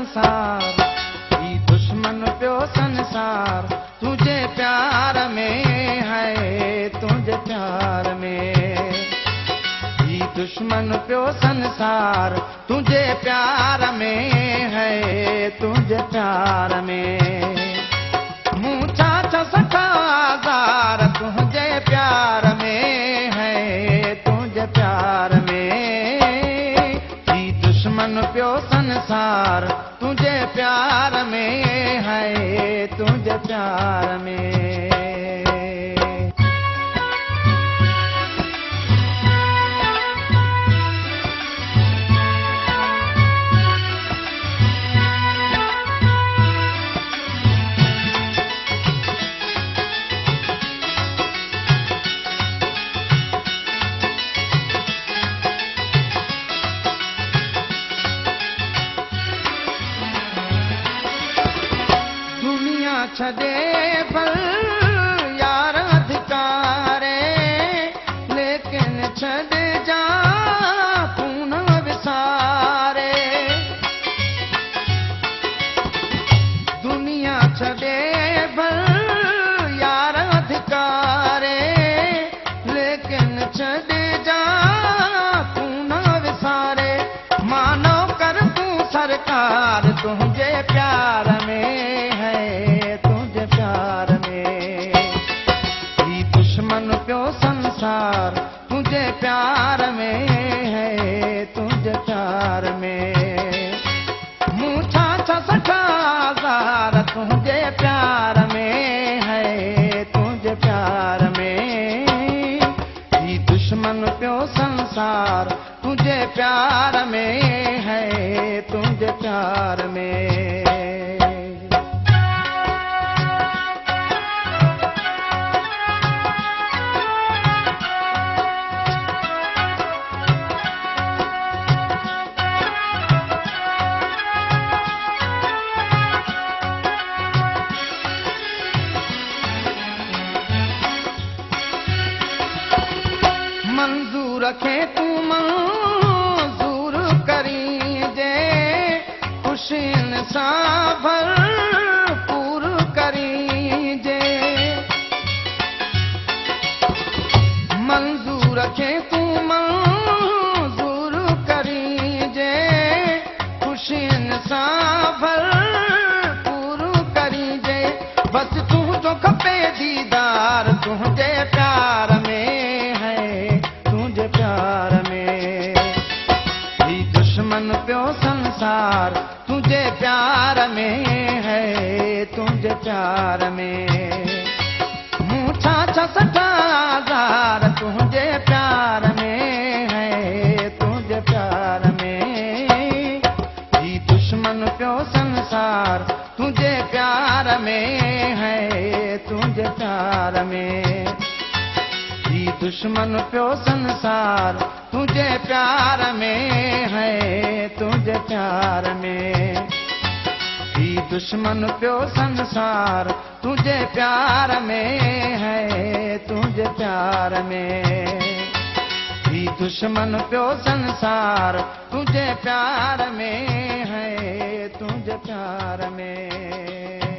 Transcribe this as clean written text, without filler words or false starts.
संसार, ही दुश्मन पियो संसार, तुझे प्यार में है, तुझे प्यार में। ही दुश्मन पियो संसार, तुझे प्यार में है, तुझे प्यार में। मूछा छसठा हजार, तुझे प्यार में है, तुझे प्यार में। ही दुश्मन पियो संसार, तुझे प्यार में है, तुझे प्यार में। छदे पर यार अधिकारे, लेकिन छद जा तू न विसारे। दुनिया छदे पर यार अधिकारे, लेकिन छद जा तू न विसारे। मानो कर तू सरकार, तुझे प्यार में है, तुझे प्यार में। ही दुश्मन पियो संसार, तुझे प्यार में है, तुझे प्यार में। मूछा छसठा हजार, तुझे प्यार में है, तुझे प्यार में। ही दुश्मन पियो संसार, तुझे प्यार में है, तुझे प्यार में। मंजूर रखे तू मंजूर करी जे, खुशी इंसान भरपूर करी जे। मंजूर रखे तू मंजूर करी जे, खुशी इंसान भरपूर करी जे। बस तू जो खपे दीदार, तुझे प्यार में है, तुझे प्यार में। ही दुश्मन पियो संसार, तुझे प्यार में है, तुझे प्यार में। मूछा छसठा हजार, तुझे प्यार में है, तुझे प्यार में। ही दुश्मन पियो संसार, तुझे प्यार में है, तुझे प्यार में। ही दुश्मन पियो संसार, तुझे प्यार में है, तुझे प्यार में। ही दुश्मन पियो संसार, तुझे प्यार में है, तुझे प्यार में। ही दुश्मन पियो संसार, तुझे प्यार में है, तुझे प्यार में।